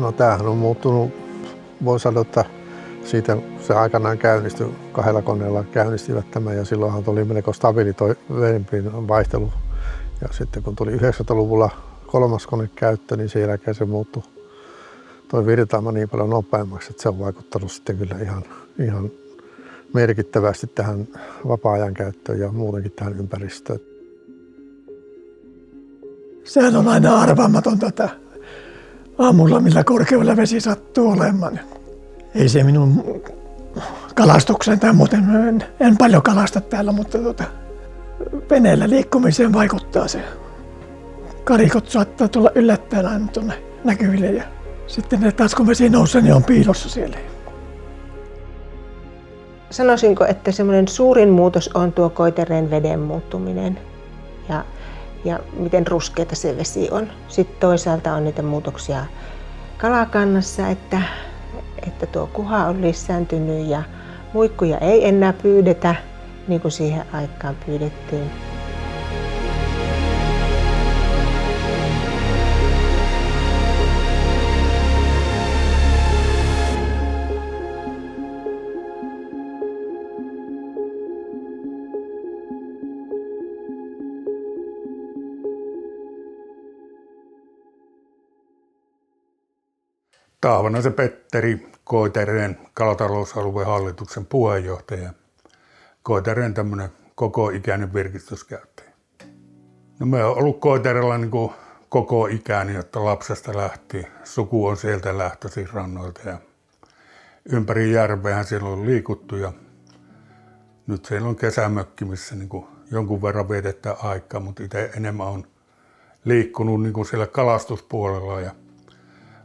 No tämähän on muuttunut, voi sanoa, että siitä se aikanaan käynnistyi, 2 koneella käynnistivät tämän ja silloinhan tuli melko stabiili toi vedenpinnan vaihtelu. Ja sitten kun tuli 90-luvulla 3. kone käyttö, niin sen jälkeen se muuttui toi virtaama niin paljon nopeammaksi, että se on vaikuttanut sitten kyllä ihan merkittävästi tähän vapaa-ajan käyttöön ja muutenkin tähän ympäristöön. Sehän on aina arvaamatonta, että aamulla millä korkeudella vesi sattuu olemaan. Ei se minun kalastukseen tai muuten, en paljon kalasta täällä, mutta veneellä liikkumiseen vaikuttaa se. Karikot saattaa tulla yllättäen aina tuonne näkyville ja sitten ne taas kun vesi nousee, niin on piilossa siellä. Sanoisinko, että semmoinen suurin muutos on tuo Koitereen veden muuttuminen ja miten ruskeata se vesi on. Sitten toisaalta on niitä muutoksia kalakannassa, että tuo kuha on lisääntynyt ja muikkuja ei enää pyydetä niin kuin siihen aikaan pyydettiin. Taavanaisen Petteri, Koitereen kalatalousalueen hallituksen puheenjohtaja. Koitereen tämmöinen koko-ikäinen virkistyskäyttäjä. No me on ollut Koitereella niin kuin koko ikäni, jotta lapsesta lähti. Suku on sieltä lähtöisin rannoilta ja ympäri järveähän siellä on liikuttu ja nyt siellä on kesämökki, missä niin kuin jonkun verran vietetään aikaa, mutta itse enemmän on liikkunut niin kuin siellä kalastuspuolella ja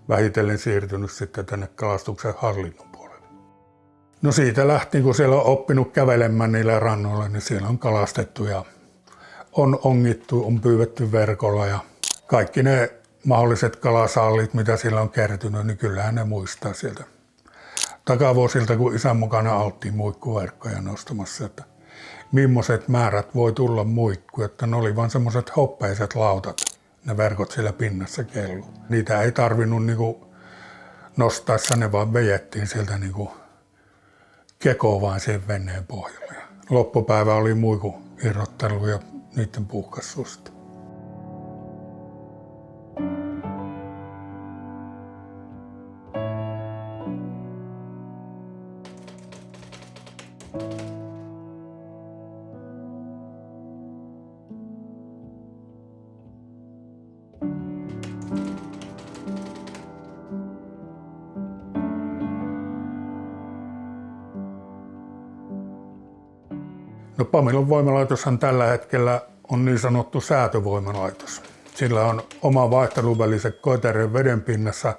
vähitellen siirtynyt sitten tänne kalastuksen hallinnon puolelle. No siitä lähtien, kun siellä on oppinut kävelemään niillä rannoilla, niin siellä on kalastettu ja on ongittu, on pyydetty verkolla ja kaikki ne mahdolliset kalasallit, mitä siellä on kertynyt, niin kyllähän ne muistaa sieltä takavuosilta, kun isän mukana oltiin muikkuverkkoja nostamassa, että millaiset määrät voi tulla muikku, että ne oli vaan semmoiset hoppeiset lautat. Ne verkot siellä pinnassa kelluu. Niitä ei tarvinnut niinku nostaessa, ne vaan vejettiin sieltä niinku kekoon vaan siihen veneen pohjalle. Loppupäivä oli muikun irrottelu ja niiden puhkassusta. No Pamilon voimalaitoshan tällä hetkellä on niin sanottu säätövoimalaitos. Sillä on oma vaihteluväli se Koitereen vedenpinnassa.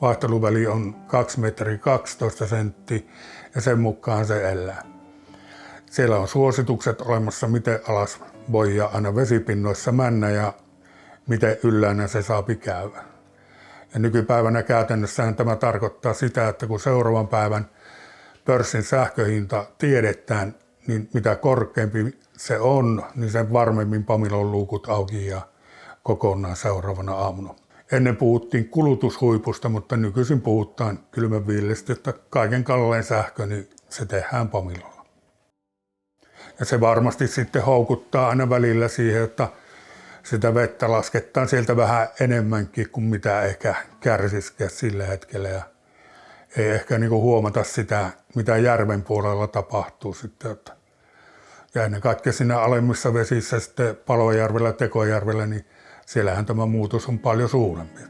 Vaihteluväli on 2 metriä 12 senttiä ja sen mukaan se elää. Siellä on suositukset olemassa, miten alas voi aina vesipinnoissa mennä ja miten ylläänä se saapi käydä. Ja nykypäivänä käytännössähän tämä tarkoittaa sitä, että kun seuraavan päivän pörssin sähköhinta tiedetään, niin mitä korkeampi se on, niin sen varmemmin Pamilon luukut auki ja kokonaan seuraavana aamuna. Ennen puhuttiin kulutushuipusta, mutta nykyisin puhutaan kylmänviileästi, että kaiken kallein sähkö, niin se tehdään Pamilolla. Ja se varmasti sitten houkuttaa aina välillä siihen, että sitä vettä lasketaan sieltä vähän enemmänkin kuin mitä ehkä kärsisikin sillä hetkellä. Ja ei ehkä niinku huomata sitä, mitä järven puolella tapahtuu sitten. Ja ennen kaikkea siinä alemmissa vesissä, sitten Palojärvellä ja Tekojärvellä, niin siellähän tämä muutos on paljon suurempi.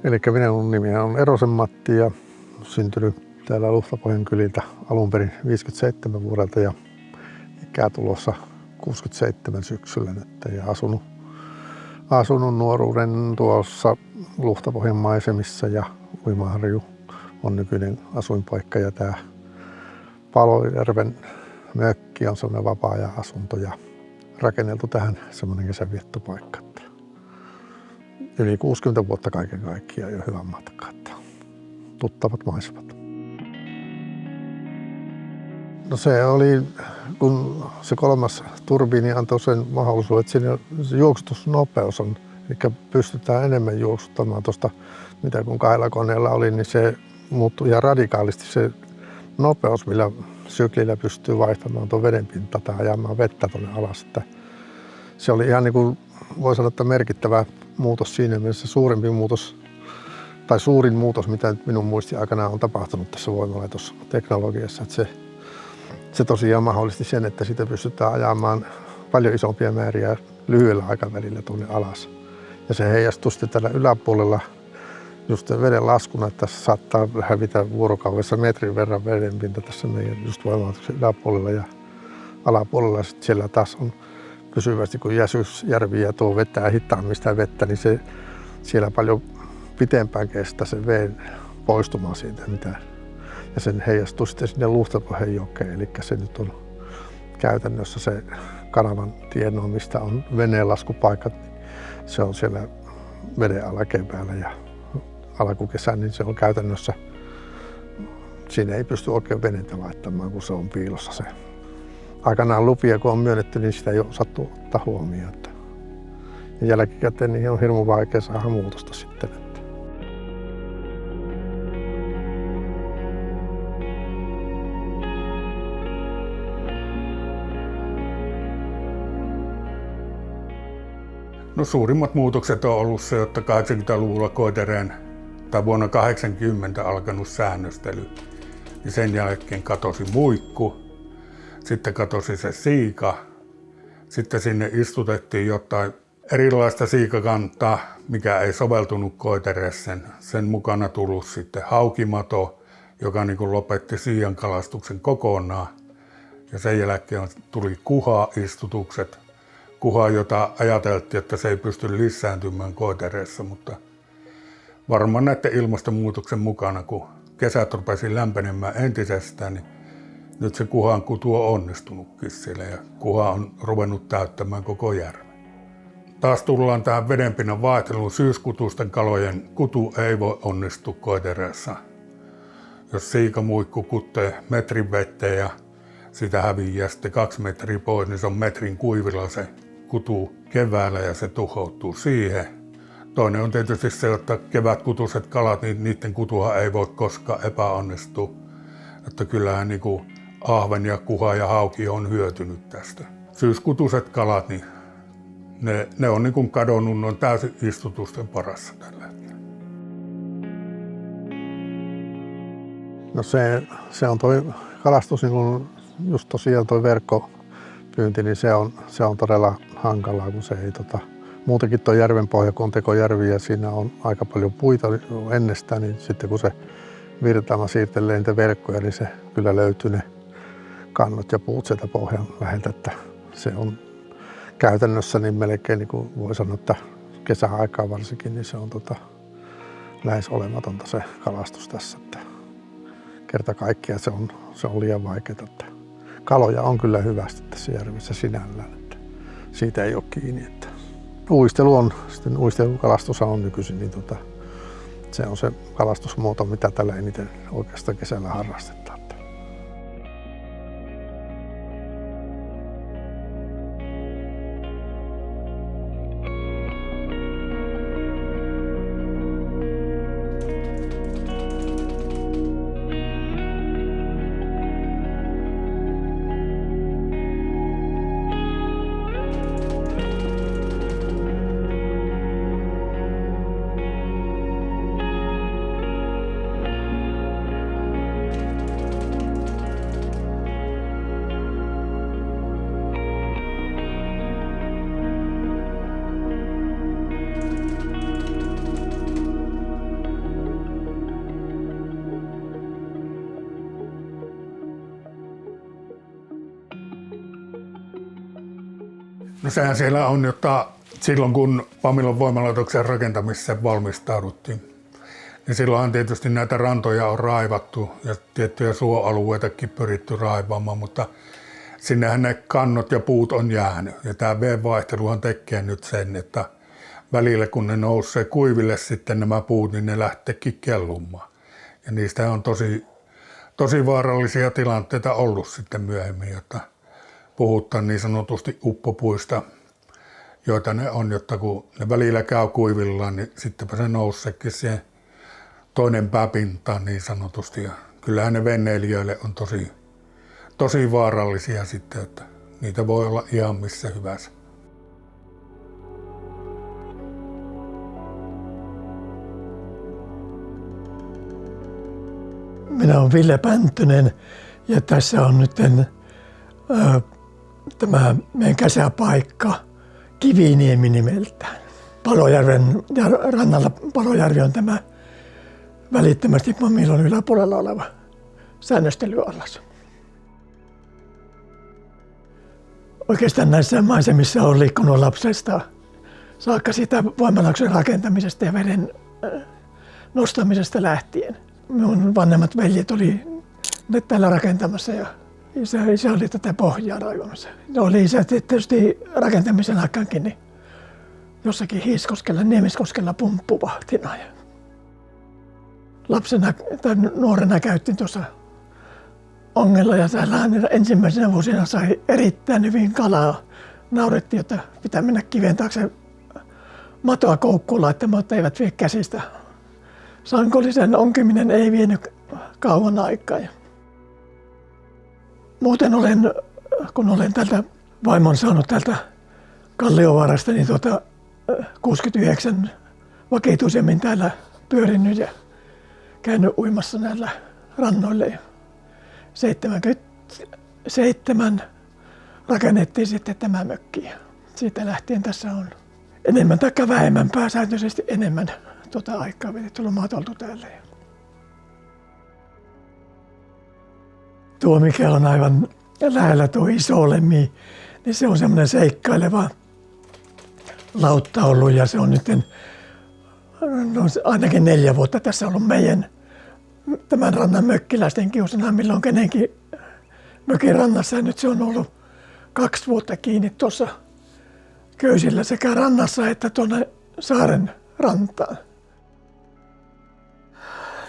Eli minun nimi on Erosen Matti ja syntynyt täällä Luhtapohjan kyliltä alun perin 57 vuodelta ja ikää tulossa 67 syksyllä nyt ja asunut nuoruuden tuossa Luhtapohjan maisemissa ja Uimaharju on nykyinen asuinpaikka ja tämä Palojärven mökki on sellainen vapaa-ajan-asunto ja rakenneltu tähän semmoinen kesäviettopaikka. Yli 60 vuotta kaiken kaikkiaan jo hyvän matka, että tuttavat maisemat. No se oli, kun se 3. turbiini antoi sen mahdollisuuden, että siinä se juoksutusnopeus on, eli pystytään enemmän juoksuttamaan tuosta, mitä kun 2 koneella oli, niin se muuttui ihan radikaalisti se nopeus, millä syklillä pystyy vaihtamaan tuon vedenpintaa tai ajamaan vettä tuonne alas. Että se oli ihan niin kuin, voi sanoa, että merkittävä muutos siinä mielessä, suurempi muutos tai suurin muutos, mitä minun muistin aikana on tapahtunut tässä voimalaitosteknologiassa. Että se tosiaan mahdollisti sen, että sitä pystytään ajamaan paljon isompia määriä lyhyellä aikavälillä tuonne alas. Ja se heijastui sitten tällä yläpuolella just veden laskuna, että tässä saattaa hävitä vuorokaudessa metrin verran vedenpinta tässä meidän just voimalaitoksen yläpuolella ja alapuolella. Sitten siellä taas on pysyvästi, kun Jäsyysjärvi ja tuo vetää hitaammin sitä vettä, niin se siellä paljon pitempään kestää se veden poistuma siitä. Ja sen heijastuu sitten sinne Luhtapohjan jokeen, eli se nyt on käytännössä se kanavan tienoa, mistä on veneenlaskupaikat. Se on siellä veden alakeväällä ja alkukesän, niin se on käytännössä, siinä ei pysty oikein veneitä laittamaan, kun se on piilossa se. Aikanaan lupia, kun on myönnetty, niin sitä ei ole osattu ottaa huomioon. Ja jälkikäteen niin on hirmu vaikea saada muutosta sitten. No suurimmat muutokset on ollut se, että 80-luvulla Koitereen tai vuonna 80 alkanut säännöstely. Ja sen jälkeen katosi muikku, sitten katosi se siika, sitten sinne istutettiin jotain erilaista siikakantaa, mikä ei soveltunut Koitereeseen. Sen mukana tullut sitten haukimato, joka niin kuin lopetti siian kalastuksen kokonaan. Ja sen jälkeen tuli kuha-istutukset. Kuha, jota ajateltiin, että se ei pysty lisääntymään Koitereessa, mutta varmaan näiden ilmastonmuutoksen mukana, kun kesät rupesi lämpenemään entisestään, niin nyt se kuhan kutu on onnistunutkin siellä ja kuha on ruvennut täyttämään koko järven. Taas tullaan tähän vedenpinnan vaihteluun. Syyskutusten kalojen kutu ei voi onnistua Koitereessa. Jos siikamuikku kuttee metrin vetteen ja sitä häviää sitten 2 metriä pois, niin se on metrin kuivilla se kutu keväällä ja se tuhoutuu siihen. Toinen on tietysti se, että kevätkutuiset kalat, niin niiden kutuhan ei voi koskaan epäonnistua. Että kyllähän niin kuin ahven ja kuha ja hauki on hyötynyt tästä. Syyskutuiset kalat, niin ne on niin kuin kadonnut, ne on täysin istutusten parassa tällä hetkellä. No se on toi kalastus, niin kuin just tosiaan toi verkkopyynti, niin se on todella hankalaa, kun se ei muutenkin tuo järven pohja, kun on tekojärvi ja siinä on aika paljon puita ennestään, niin sitten kun se virtaama siirtelee niitä verkkoja, niin se kyllä löytyy ne kannot ja puut sieltä pohjan läheltä, että se on käytännössä niin melkein niin kuin voi sanoa, että kesäaikaa varsinkin, niin se on lähes olematonta se kalastus tässä, että kerta kaikkiaan se on liian vaikeaa, että kaloja on kyllä hyvästi tässä järvessä sinällään, että siitä ei ole kiinni, että uistelukalastus on nykyisin, niin se on se kalastusmuoto, mitä tällä eniten oikeastaan kesällä harrastetaan. No sehän siellä on, jotta silloin kun Pamilon voimalaitoksen rakentamiseen valmistauduttiin, niin silloinhan tietysti näitä rantoja on raivattu ja tiettyjä suoalueitakin pyritty raivaamaan, mutta sinnehän ne kannot ja puut on jäänyt. Ja tämä veden-vaihteluhan tekee nyt sen, että välillä kun ne nousee kuiville sitten nämä puut, niin ne lähteekin kellumaan. Ja niistä on tosi vaarallisia tilanteita ollut sitten myöhemmin, jotta puhutaan niin sanotusti uppopuista, joita ne on, jotta kun ne välillä käy kuivillaan, niin sittenpä se nouseekin siihen toinen pääpintaan niin sanotusti. Ja kyllähän ne veneilijöille on tosi vaarallisia sitten, että niitä voi olla ihan missä hyvänsä. Minä olen Ville Pänttönen ja tässä on nyt tämä meidän kesäpaikka Kiviniemi nimeltään. Palojärven rannalla Palojärvi on tämä välittömästi Pamilon yläpuolella oleva säännöstelyallas. Oikeastaan näissä maisemissa olen liikkunut lapsesta saakka siitä voimalaitoksen rakentamisesta ja veden nostamisesta lähtien. Minun vanhemmat veljet oli ne täällä rakentamassa ja isä oli tätä pohjaa raivamassa. Ne oli isä tietysti rakentamisen aikaankin niin jossakin Hiiskoskella, Niemeskoskella pumppuvahtina. Lapsena tai nuorena käyttiin tuossa ongella ja täällä ensimmäisenä vuosina sai erittäin hyvin kalaa. Naurettiin, että pitää mennä kiven taakse matoa koukkuun laittamaan, että eivät vie käsistä. Sankollisen onkiminen ei vienyt kauan aikaa. Muuten kun olen tältä vaimon saanut täältä Kalliovaarasta, niin 69 vakituisemmin täällä pyörinyt ja käynyt uimassa näillä rannoilla. 77 rakennettiin sitten tämä mökki. Siitä lähtien tässä on enemmän tai vähemmän, pääsääntöisesti enemmän aikaa vedetty lomaatoltu täällä. Tuo mikä on aivan lähellä tuo Isolemmi, niin se on semmoinen seikkaileva lautta ollut ja se on nyt ainakin 4 vuotta tässä ollut meidän tämän rannan mökkiläisten kiusana milloin kenenkin mökin rannassa. Ja nyt se on ollut 2 vuotta kiinni tuossa köysillä sekä rannassa että tuonne saaren rantaan.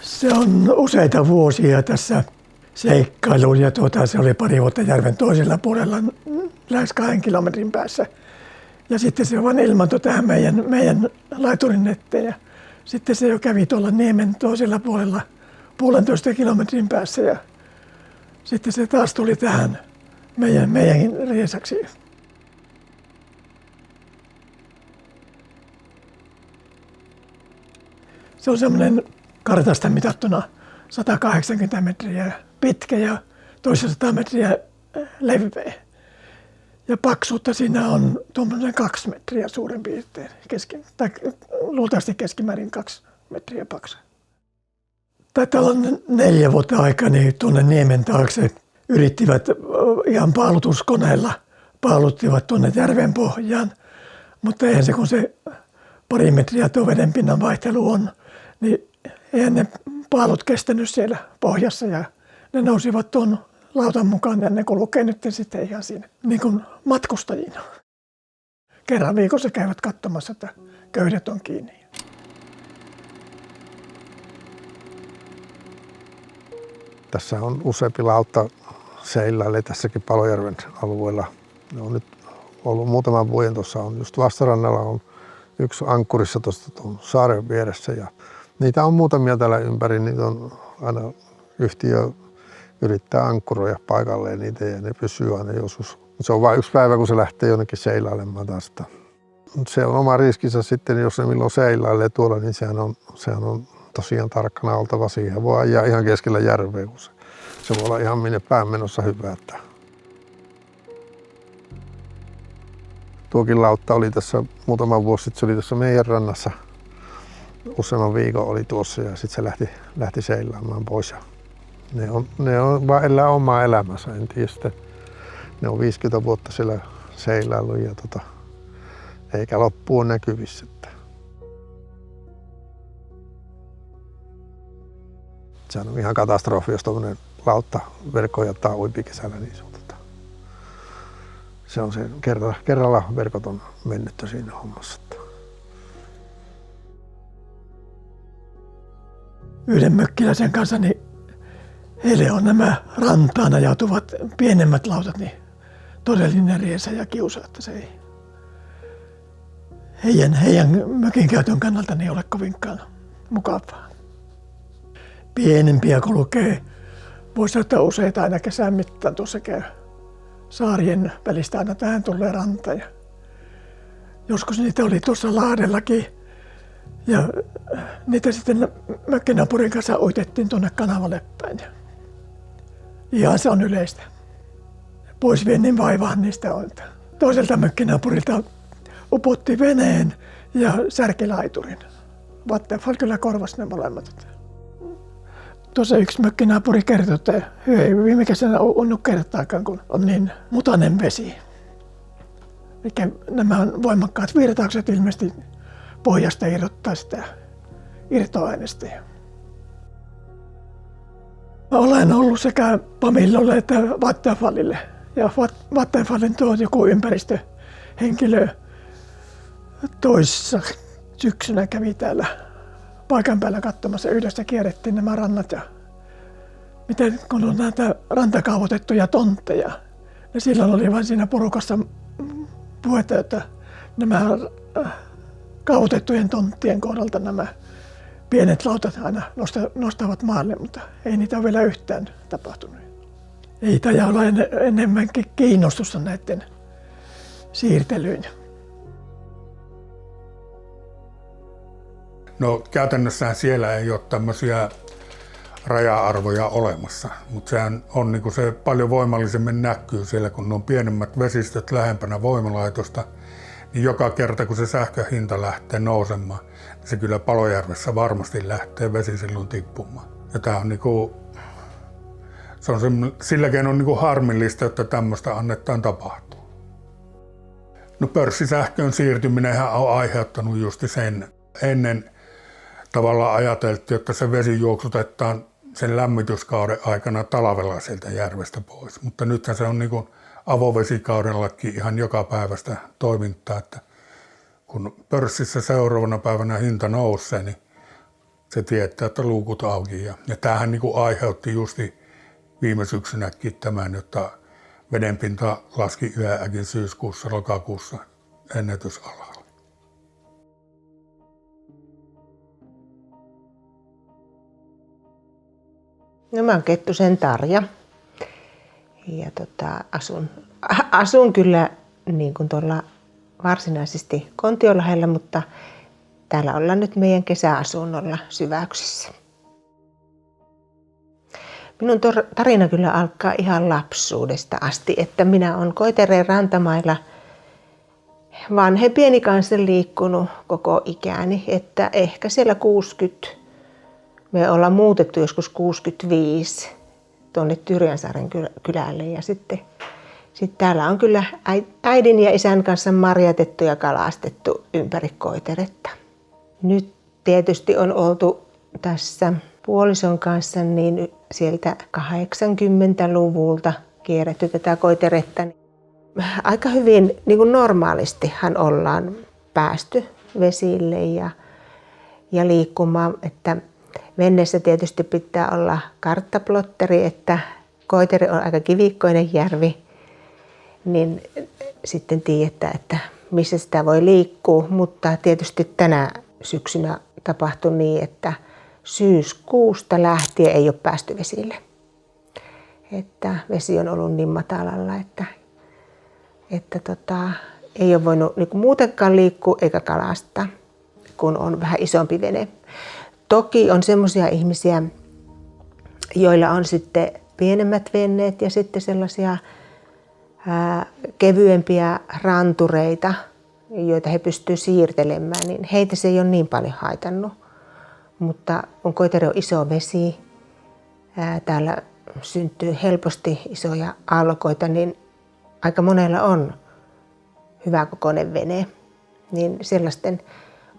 Se on useita vuosia tässä seikkailuun ja se oli pari vuotta järven toisella puolella lähes 2 kilometrin päässä. Ja sitten se vaan ilmaantui tähän meidän laiturin eteen ja sitten se jo kävi tuolla niemen toisella puolella 1,5 kilometrin päässä ja sitten se taas tuli tähän meidän riesaksi. Se on semmoinen kartasta mitattuna 180 metriä pitkä ja toista 100 metriä leveä. Ja paksuutta siinä on tuommoinen 2 metriä suurin piirtein, luultavasti keskimäärin 2 metriä paksu. Taitaa olla 4 vuotta aikaa, niin tuonne niemen taakse yrittivät ihan paalutuskoneella, paaluttivat tuonne järven pohjaan. Mutta eihän se, kun se 2 metriä tuo vedenpinnan vaihtelu on, niin eihän ne paalut kestänyt siellä pohjassa ja ne nousivat tuon lautan mukaan ja ne kulkee nyt sitten ihan siinä niin kuin matkustajina. Kerran viikossa käyvät katsomassa, että köydet on kiinni. Tässä on useampi lautta seilaille tässäkin Palojärven alueella. Ne on nyt ollut muutaman vuoden. Tuossa on just vastarannalla on yksi ankkurissa tuosta tuon saaren vieressä ja niitä on muutamia täällä ympäri. Niitä on aina yhtiö yrittää ankkuroida paikalleen niitä ja ne pysyy aina joskus. Se on vain 1 päivä, kun se lähtee jonnekin seilailemaan taas. Se on oma riskinsä sitten, jos se milloin seilailee tuolla, niin sehän on tosiaan tarkkana oltava. Siihen voi ajaa ihan keskellä järveä, kun se voi olla ihan minne päin menossa hyvä. Tuokin lautta oli tässä muutama vuosi sitten, se oli tässä meidän rannassa. Useamman viikon oli tuossa ja sitten se lähti seilaamaan pois. Ne on vaan elää omaa elämänsä, en tiedä sitten. Ne on 50 vuotta siellä seilailu ja eikä loppu ole näkyvissä. Se on ihan katastrofi, jos tuommoinen lauttaverkko jättää uimpikesällä, niin se on se kerralla verkot on mennyt siinä hommassa. Yhden mökkiläisen kanssa, niin heille on nämä rantaan ajautuvat pienemmät lautat, niin todellinen riesa ja kiusa, että se ei heidän mökin käytön kannalta niin ole kovinkaan mukavaa. Pienempiä kulkee, voisi sanoa, että useita aina kesän mittaan tuossa käy saarien välistä aina tähän tulee ranta. Ja joskus niitä oli tuossa Lahdellakin ja niitä sitten mökkinaapurin kanssa uitettiin tuonne kanavalle päin. Ja ihan se on yleistä. Poisviennin vaivahan niistä on. Toiselta mökkinaapurilta upotti veneen ja särkilaiturin. Vattenfall kyllä korvasi ne molemmat. Tuossa yksi mökkinaapuri kertoi, että he ei viime kesänä unnut kertaakaan, kun on niin mutainen vesi. Mikä nämä voimakkaat virtaukset ilmeisesti pohjasta irrottaa sitä irtoaineesta. Olen ollut sekä Pamillolle että Vattenfallille. Ja Vattenfallin tuo joku ympäristöhenkilö toissa syksynä kävi täällä paikan päällä katsomassa. Yhdessä kierrettiin nämä rannat ja miten kun on näitä rantakaavoitettuja tontteja. Ja silloin oli vain siinä porukassa puhetta, että nämä kaavoitettujen tonttien kohdalta nämä pienet lautat aina nostavat maalle, mutta ei niitä ole vielä yhtään tapahtunut. Ei taida olla enemmänkin kiinnostusta näiden siirtelyyn. No käytännössä siellä ei ole tämmöisiä raja-arvoja olemassa, mutta sehän on niin kuin se paljon voimallisemmin näkyy siellä, kun on pienemmät vesistöt lähempänä voimalaitosta, niin joka kerta kun se sähköhinta lähtee nousemaan, niin se kyllä Palojärvessä varmasti lähtee vesi silloin tippumaan. Ja tämä on niinku, se on silläkin on niinku harmillista, että tämmöistä annetaan tapahtua. No pörssisähköön siirtyminenhän on aiheuttanut just sen. Ennen tavallaan ajateltiin, että se vesi juoksutetaan sen lämmityskauden aikana talvella sieltä järvestä pois. Mutta nythän se on niin kuin avovesikaudellakin ihan joka päivästä toimintaa, että kun pörssissä seuraavana päivänä hinta nousee, niin se tietää, että luukut auki. Ja tämähän niin kuin aiheutti justi viime syksynäkin tämän, jotta vedenpinta laski yhäkin syyskuussa, lokakuussa ennätysalalla. No mä oon Kettusen Tarja ja asun kyllä niin kuin tuolla varsinaisesti Kontiolahdella, mutta täällä ollaan nyt meidän kesäasunnolla Syväyksessä. Minun tarina kyllä alkaa ihan lapsuudesta asti, että minä olen Koitereen rantamailla vanhempieni kanssa liikkunut koko ikäni, että ehkä siellä 60. Me ollaan muutettu joskus 65 tuonne Tyrjänsaaren kylälle ja sitten täällä on kyllä äidin ja isän kanssa marjatettu ja kalastettu ympäri Koiteretta. Nyt tietysti on oltu tässä puolison kanssa niin sieltä 80-luvulta kierretty tätä Koiteretta. Aika hyvin niin kuin normaalistihan ollaan päästy vesille ja liikkumaan, että veneessä tietysti pitää olla karttaplotteri, että Koitere on aika kivikkoinen järvi, niin sitten tiedetään, että missä sitä voi liikkua. Mutta tietysti tänä syksynä tapahtui niin, että syyskuusta lähtien ei ole päästy vesille. Että vesi on ollut niin matalalla, että ei ole voinut niin muutenkaan liikkua eikä kalastaa, kun on vähän isompi vene. Toki on semmoisia ihmisiä, joilla on sitten pienemmät veneet ja sitten sellaisia kevyempiä rantureita, joita he pystyvät siirtelemään, niin heitä se ei ole niin paljon haitannut. Mutta kun Koitere on iso vesi, täällä syntyy helposti isoja alkoita, niin aika monella on hyväkokoinen vene. niin sellaisten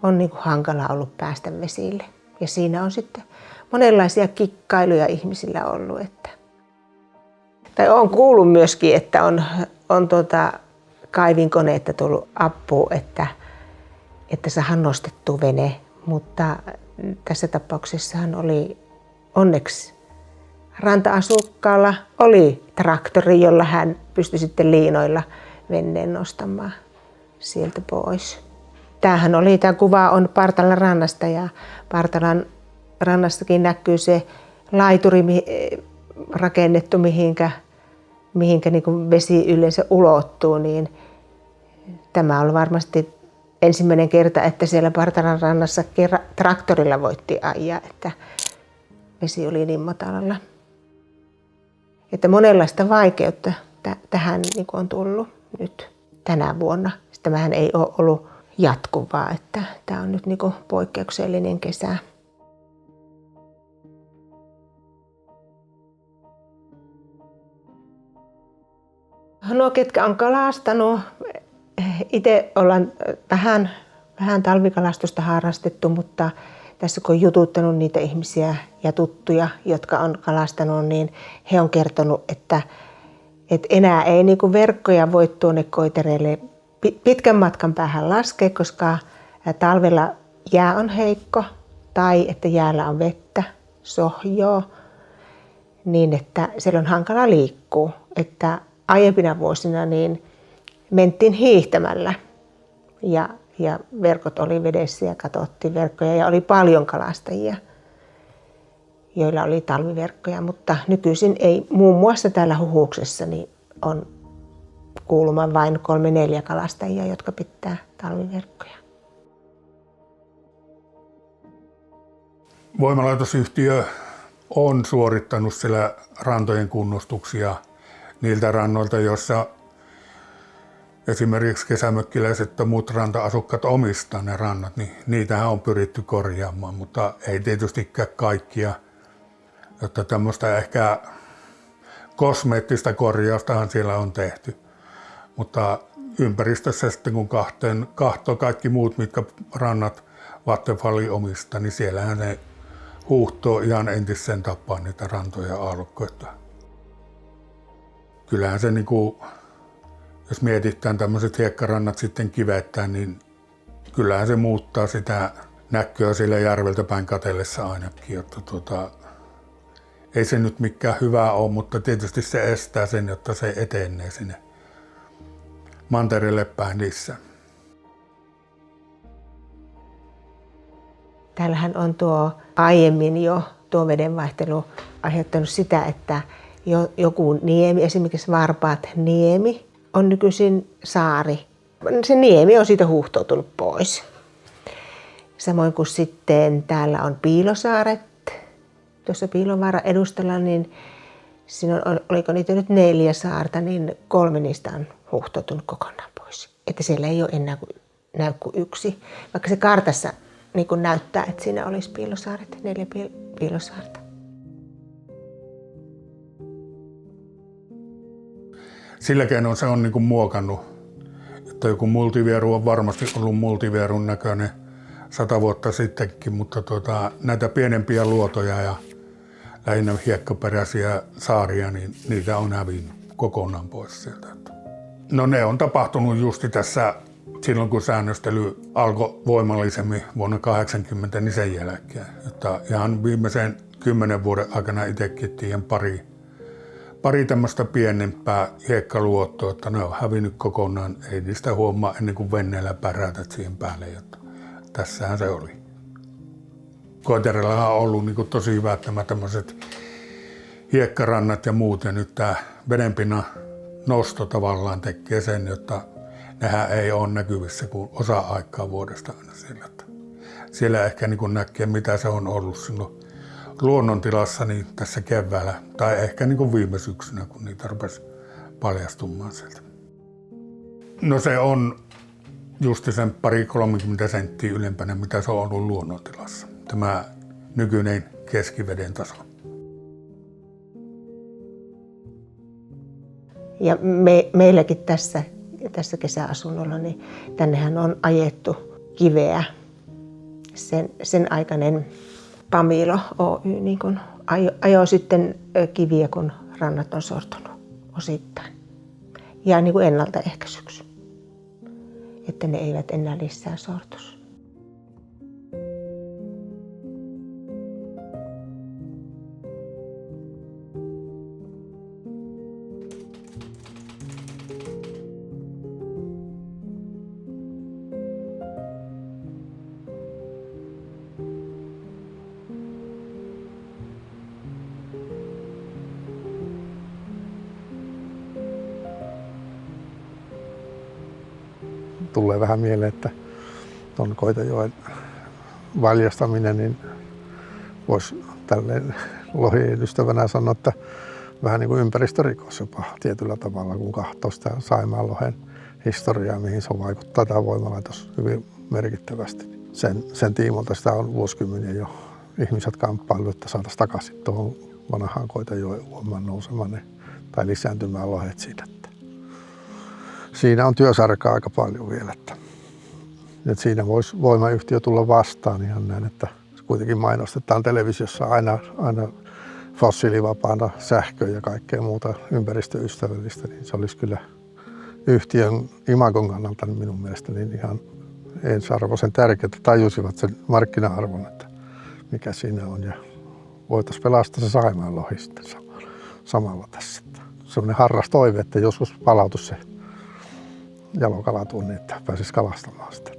on niin kuin hankala ollut päästä vesille. Ja siinä on sitten monenlaisia kikkailuja ihmisillä ollut. Tai olen kuullut myöskin, että on kaivinkoneetta tullut apuun, että saadaan nostettu vene. Mutta tässä tapauksessahan oli onneksi ranta-asukkaalla oli traktori, jolla hän pystyi sitten liinoilla veneen nostamaan sieltä pois. Tämä kuva on Partalan rannasta ja Partalan rannastakin näkyy se laituri rakennettu, mihinkä niin kuin vesi yleensä ulottuu. Niin tämä on varmasti ensimmäinen kerta, että siellä Partalan rannassa traktorilla voitti ajaa, että vesi oli niin matalalla. Että monenlaista vaikeutta tähän niin kuin on tullut nyt tänä vuonna. Tämähän ei ole ollut jatkuvaa, että tämä on nyt niin kuin poikkeuksellinen kesä. No, ketkä on kalastanut, itse ollaan vähän talvikalastusta harrastettu, mutta tässä kun on jututtanut niitä ihmisiä ja tuttuja, jotka on kalastanut, niin he on kertonut, että enää ei niin kuin verkkoja voi tuonne koitereille pitkän matkan päähän laskea, koska talvella jää on heikko tai että jäällä on vettä, sohjoa, niin että siellä on hankala liikkua. Että aiempina vuosina niin mentiin hiihtämällä ja verkot oli vedessä ja katsottiin verkkoja ja oli paljon kalastajia, joilla oli talviverkkoja, mutta nykyisin ei. Muun muassa täällä Huhuksessa niin on kuulemma vain 3-4 kalastajia, jotka pitää talviverkkoja. Voimalaitosyhtiö on suorittanut siellä rantojen kunnostuksia niiltä rannoilta, joissa esimerkiksi kesämökkiläiset ja muut ranta-asukkaat omistaa ne rannat, niin niitähän on pyritty korjaamaan, mutta ei tietystikään kaikkia. Jotta tämmöistä ehkä kosmeettista korjaustahan siellä on tehty. Mutta ympäristössä sitten kun kahtoo kaikki muut, mitkä rannat Vattenfalli omistaa, niin siellähän ne huuhtoo ihan entisen tapaan niitä rantoja ja aallokkoita. Kyllähän se niinku, jos mietitään tämmöiset hiekkarannat sitten kivettään, niin kyllähän se muuttaa sitä näköä sillä järveltä päin katsellessa ainakin. Jotta ei se nyt mikään hyvä ole, mutta tietysti se estää sen, jotta se etenee sinne mantereelle päin lisää. Täällähän on aiemmin jo tuo vedenvaihtelu aiheuttanut sitä, että joku niemi, esimerkiksi Varpaat niemi, on nykyisin saari. Se niemi on siitä huuhtoutunut pois. Samoin kuin sitten täällä on Piilosaaret. Tuossa Piilovaaran edustalla, niin siinä on, oliko niitä nyt 4 saarta, niin 3 niistä on huuhtoutunut kokonaan pois. Että siellä ei ole enää näy kuin 1. Vaikka se kartassa niin kuin näyttää, että siinä olisi Piilosaaret, 4 Piilosaarta. Sillä keinoin se on niin kuin muokannut, että joku multivieru on varmasti ollut multivierun näköinen 100 vuotta sittenkin, mutta näitä pienempiä luotoja ja lähinnä hiekkaperäisiä saaria, niin niitä on hävinnyt kokonaan pois sieltä. No ne on tapahtunut justi tässä silloin, kun säännöstely alkoi voimallisemmin vuonna 1980, niin sen jälkeen. Että ihan viimeisen 10 vuoden aikana itsekin tiedän pari tämmöistä pienempää hiekkaluottoa, että ne on hävinnyt kokonaan. Ei niistä huomaa ennen kuin veneellä pärätät siihen päälle. Että tässähän se oli. Koiterellahan on ollut niin kuin tosi hyvät nämä tämmöiset hiekkarannat ja muut. Ja nyt tämä vedenpinnan nosto tavallaan tekee sen, jotta nehän ei ole näkyvissä kuin osa aikaa vuodesta aina siellä. Siellä ehkä niin kuin näkee, mitä se on ollut silloin luonnontilassa niin tässä keväällä. Tai ehkä niin kuin viime syksynä, kun niitä rupesi paljastumaan sieltä. No se on justi sen 20-30 senttiä ylempänä, mitä se on ollut luonnontilassa. Tämä nykyinen keskiveden taso. Ja meilläkin tässä tässä kesäasunnolla, niin tännehän on ajettu kiveä. Sen aikainen Pamilo Oy niin kun ajoi sitten kiviä, kun rannat on sortunut osittain. Ja niin kuin ennaltaehkäisyksi, että ne eivät enää lisää sortuisi. Tulee vähän mieleen, että tuon Koitajoen valjastaminen, niin voisi tälleen lohien ystävänä sanoa, että vähän niin kuin ympäristörikos jopa tietyllä tavalla, kun katsoo sitä Saimaanlohen historiaa, mihin se vaikuttaa tämä voimalaitos hyvin merkittävästi. Sen tiimolta sitä on vuosikymmeniä jo ihmiset kamppaillut, että saataisiin takaisin tuohon vanhaan Koitajoen uomaan nousemaan tai lisääntymään lohet siitä. Siinä on työsarkaa aika paljon vielä, että siinä voisi voimayhtiö tulla vastaan ihan näin, että kuitenkin mainostetaan televisiossa aina fossiilivapaana sähköä ja kaikkea muuta ympäristöystävällistä, niin se olisi kyllä yhtiön imagon kannalta niin minun mielestäni niin ihan ensiarvoisen tärkeää, että tajusivat sen markkina-arvon, että mikä siinä on, ja voitaisiin pelastaa se Saimaanlohi sitten samalla tässä. Sellainen harras toive, että joskus palautuisi se jalokalatuunni, että pääsisi kalastamaan sitä.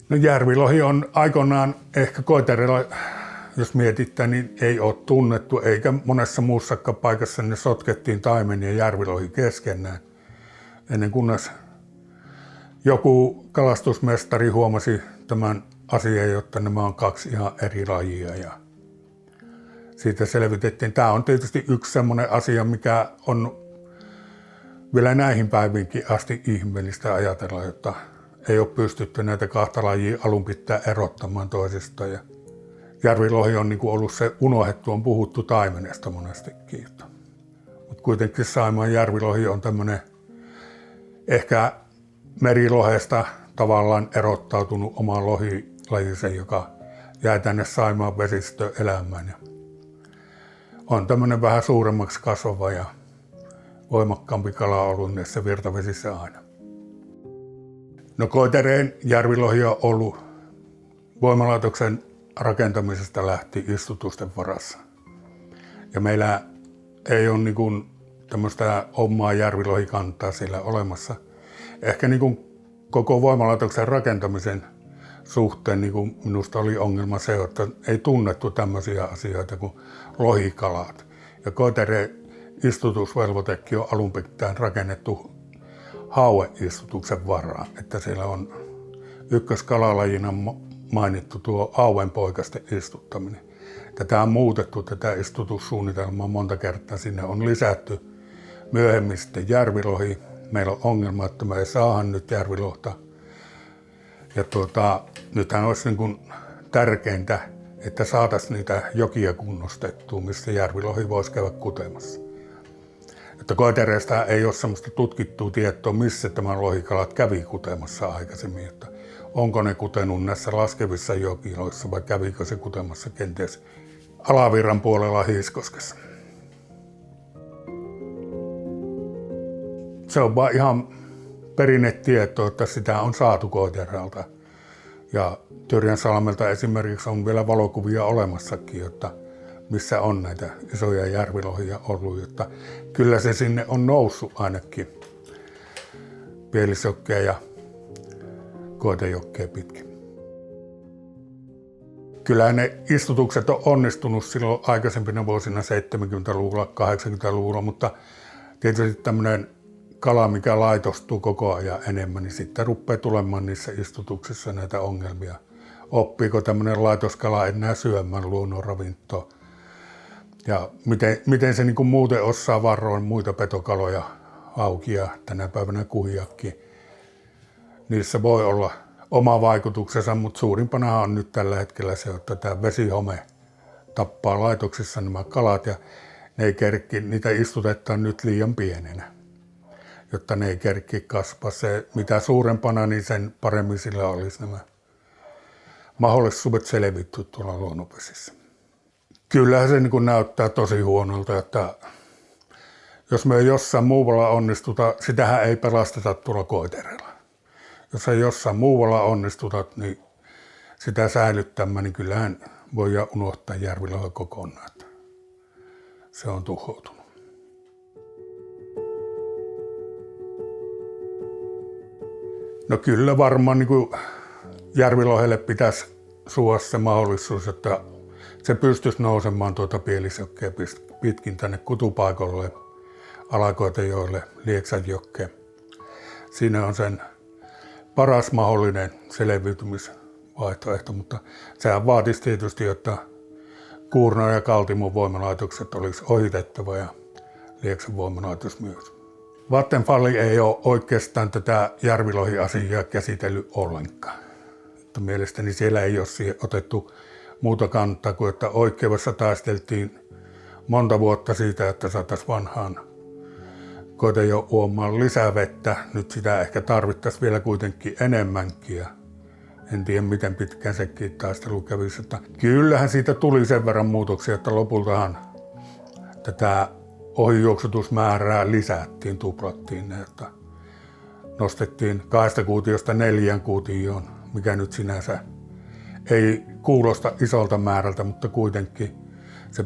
No järvilohi on aikoinaan ehkä Koiterella, jos mietitään, niin ei ole tunnettu, eikä monessa muussakaan paikassa ne sotkettiin taimen ja järvilohi keskenään. Ennen kunnes joku kalastusmestari huomasi tämän asian, jotta nämä on kaksi ihan eri lajia. Ja siitä selvitettiin. Tämä on tietysti yksi sellainen asia, mikä on vielä näihin päivinkin asti ihmeellistä ajatella, jotta ei ole pystytty näitä kahta lajia alun pitää erottamaan toisistaan. Ja järvilohi on niin kuin ollut se unohdettu, on puhuttu taimenesta monestikin. Mutta kuitenkin Saimaan järvilohi on tämmöinen ehkä merilohesta tavallaan erottautunut oma lohilajisen, joka jäi tänne Saimaan vesistöön elämään. Ja on tämmöinen vähän suuremmaksi kasvava ja voimakkaampi kala ollut näissä virtavesissä aina. No Koitereen järvilohi on ollut voimalaitoksen rakentamisesta lähti istutusten varassa. Ja meillä ei ole niin kuin tämmöistä omaa järvilohikantaa siellä olemassa. Ehkä niin kuin koko voimalaitoksen rakentamisen suhteen niin kuin minusta oli ongelma se, että ei tunnettu tämmöisiä asioita kuin lohikalat. Ja Koitereen istutusvelvoitekin on alun pitäen rakennettu haueistutuksen varaan, että siellä on ykköskalalajina mainittu tuo hauenpoikasten istuttaminen. Tätä on muutettu, tätä istutussuunnitelmaa monta kertaa. Sinne on lisätty myöhemmin sitten järvilohi. Meillä on ongelma, että me ei saada nyt järvilohta. Ja nythän olisi niin kuin tärkeintä, että saataisiin niitä jokia kunnostettua, missä järvilohi voisi käydä kutemassa. Että Koitereesta ei ole sellaista tutkittua tietoa, missä tämä lohikalat kävi kutemassa aikaisemmin. Että onko ne kutenut näissä laskevissa jokiloissa vai kävikö se kutemassa kenties alavirran puolella Hiiskoskessa. Se on vaan ihan perinnetieto, että sitä on saatu Koiteralta. Ja Tyrjänsalmelta esimerkiksi on vielä valokuvia olemassakin, jotta missä on näitä isoja järvilohia ollut, jotta kyllä se sinne on noussut ainakin Pielisjokkea ja Koitejokkea pitkin. Kyllä ne istutukset on onnistunut silloin aikaisempina vuosina 70-luvulla, 80-luvulla, mutta tietysti tämmöinen kala, mikä laitostuu koko ajan enemmän, niin sitten rupeaa tulemaan niissä istutuksissa näitä ongelmia. Oppiiko tämmöinen laitoskala enää syömään luonnonravintoa? Ja miten se niin kuin muuten osaa varoa muita petokaloja, haukia, tänä päivänä kuhiakki. Niissä voi olla oma vaikutuksensa, mutta suurimpana on nyt tällä hetkellä se, että tämä vesihome tappaa laitoksissa nämä kalat. Ja ne ei kerkki, niitä istutetaan nyt liian pienenä, jotta ne ei kerkki kasvaa. Se, mitä suurempana, niin sen paremmin sillä olisi nämä mahdollisuudet selvittyä tuolla luonnonvesissä. Kyllähän se niin näyttää tosi huonolta, että jos me ei jossain muualla onnistuta, sitähän ei pelasteta tuolla Koiterella. Jos ei jossain muualla onnistuta, niin sitä säilyttämään, niin kyllähän voidaan unohtaa Järvilohe kokonaan. Se on tuhoutunut. No kyllä varmaan niin kuin Järvilohelle pitäisi suoda se mahdollisuus, että se pystyisi nousemaan tuota Pielisjokea pitkin tänne kutupaikoille, Alakoitejoelle, Lieksanjokeen. Siinä on sen paras mahdollinen selviytymisvaihtoehto, mutta sehän vaatisi tietysti, että Kuurnan ja Kaltimon voimalaitokset olisi ohitettava ja Lieksan voimalaitos myös. Vattenfall ei ole oikeastaan tätä Järvilohi-asiaa käsitellyt ollenkaan. Että mielestäni siellä ei ole siihen otettu muuta kantaa kuin, että oikeudessa taisteltiin monta vuotta siitä, että saataisiin vanhaan Koitejoen uomaan lisää vettä. Nyt sitä ehkä tarvittaisiin vielä kuitenkin enemmänkin. Ja en tiedä, miten pitkään sekin taistelu kävisi. Että kyllähän siitä tuli sen verran muutoksia, että lopultahan tätä ohijuoksutusmäärää lisättiin, tuplattiin ne, että nostettiin 2 kuutiosta 4 kuutioon, mikä nyt sinänsä ei kuulosta isolta määrältä, mutta kuitenkin se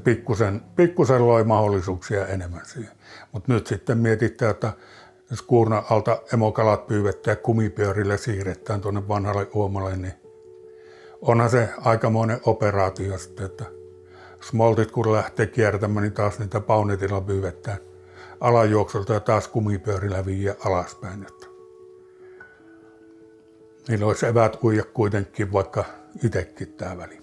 pikkusen loi mahdollisuuksia enemmän siihen. Mutta nyt sitten mietitään, että jos Kuurnan alta emokalat pyyvetään ja kumipyörille siirretään tuonne vanhalle uomalle, niin onhan se aikamoinen operaatio sitten, että smoltit kun lähtee kiertämään, niin taas niitä paunetilla pyyvetään alajuoksulta ja taas kumipyörillä viiä alaspäin. Että niillä olisi eväät uida kuitenkin, vaikka itsekin tämä väli.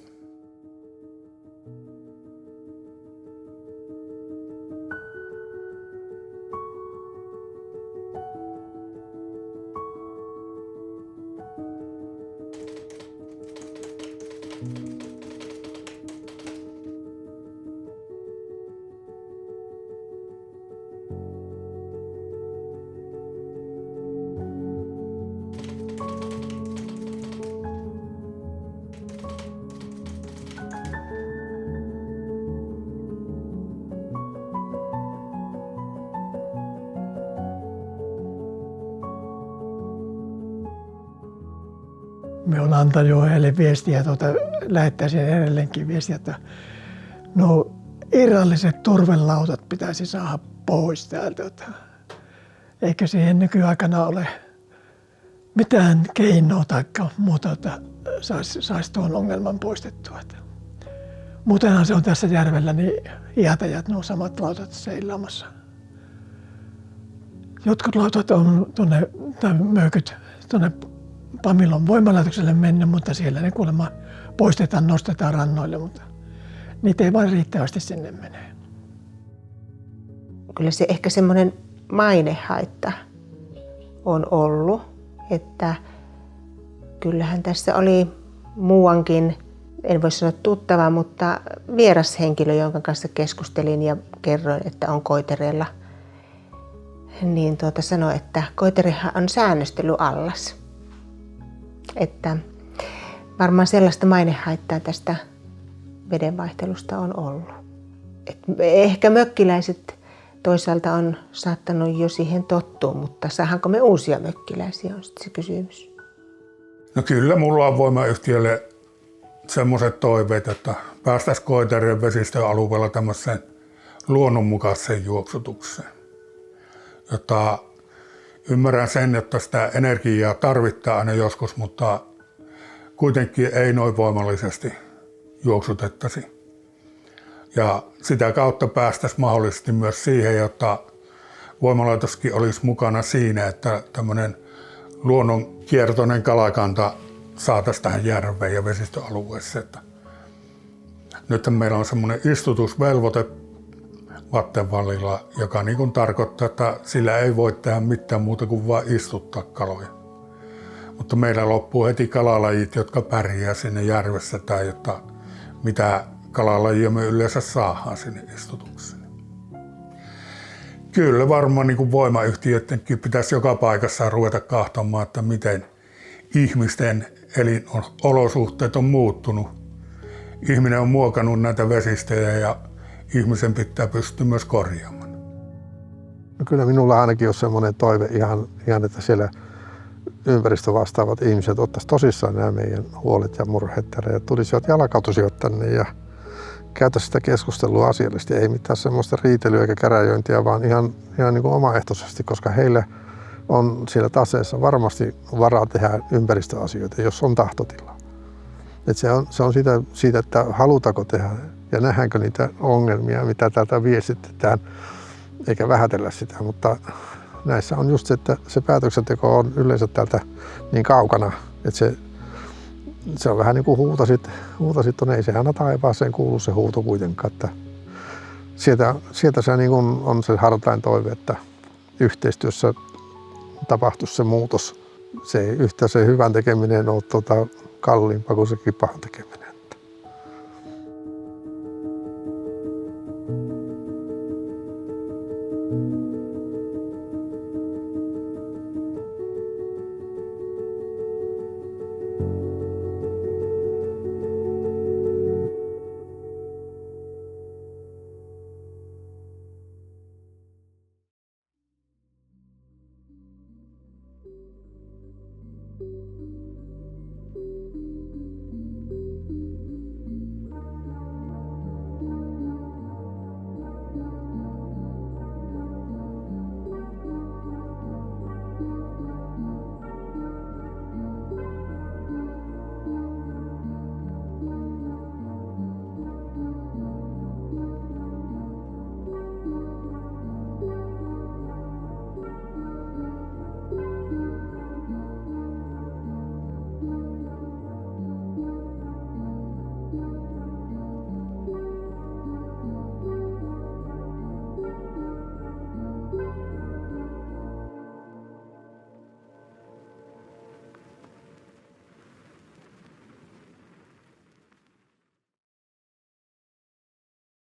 Me on antanut jo heille viestiä, lähettäisin edelleenkin viestiä, että no irralliset turvelautat pitäisi saada pois täältä. Eikä siihen nykyaikana ole mitään keinoa tai muuta, että saisi tuon ongelman poistettua. Muutenhan se on tässä järvellä niin jäätäjät, nuo samat lautat seilaamassa. Jotkut lautat on möökyt tuonne Pamilon voimalaitokselle mennyt, mutta siellä ne kuulemma poistetaan, nostetaan rannoille, mutta niitä ei vain riittävästi sinne mene. Kyllä se ehkä semmoinen mainehaitta on ollut, että kyllähän tässä oli muuankin, en voi sanoa tuttava, mutta vieras henkilö, jonka kanssa keskustelin ja kerroin, että on Koitereella, niin sanoi, että Koiterehan on säännöstelyallas. Että varmaan sellaista mainehaittaa tästä vedenvaihtelusta on ollut. Et ehkä mökkiläiset toisaalta on saattanut jo siihen tottua, mutta saadaanko me uusia mökkiläisiä, on sitten se kysymys. No kyllä mulla on voimayhtiölle semmoiset toiveet, että päästäisiin Koitereen vesistöalueella tämmöiseen luonnonmukaiseen juoksutukseen, jota ymmärrän sen, että sitä energiaa tarvittaa aina joskus, mutta kuitenkin ei noin voimallisesti juoksutettaisi. Ja sitä kautta päästäisiin mahdollisesti myös siihen, jotta voimalaitoskin olisi mukana siinä, että tämmöinen luonnonkiertoinen kalakanta saataisiin tähän järveen ja vesistöalueeseen. Nyt meillä on semmoinen istutusvelvoite Vattenfallilla, joka niin kuin tarkoittaa, että sillä ei voi tehdä mitään muuta kuin vain istuttaa kaloja. Mutta meillä loppuu heti kalalajit, jotka pärjää sinne järvessä tai jotta mitä kalalajia me yleensä saadaan sinne istutukseen. Kyllä varmaan niin kuin voimayhtiöidenkin pitäisi joka paikassa ruveta katsomaan, että miten ihmisten elinolosuhteet on muuttunut. Ihminen on muokannut näitä vesistöjä ja ihmisen pitää pystyä myös korjaamaan. No kyllä minulla ainakin on semmoinen toive ihan että siellä ympäristövastaavat ihmiset ottaisivat tosissaan nämä meidän huolet ja murheet ja tulisivat jalkautuisivat tänne ja käytäisiin sitä keskustelua asiallisesti. Ei mitään semmoista riitelyä eikä käräjöintiä, vaan ihan niin kuin omaehtoisesti, koska heille on siellä taseessa varmasti varaa tehdä ympäristöasioita, jos on tahtotila. Et se on siitä, että halutaanko tehdä ja nähdäänkö niitä ongelmia, mitä täältä viestitetään, eikä vähätellä sitä, mutta näissä on just se, että se päätöksenteko on yleensä täältä niin kaukana, että se on vähän niin kuin huutasit on, ei se aina taivaaseen kuulu se huuto kuitenkaan. Että sieltä se niin kuin on se hartain toive, että yhteistyössä tapahtuisi se muutos. Se ei yhtä se hyvän tekeminen ole kalliimpaa kuin se pahan tekeminen.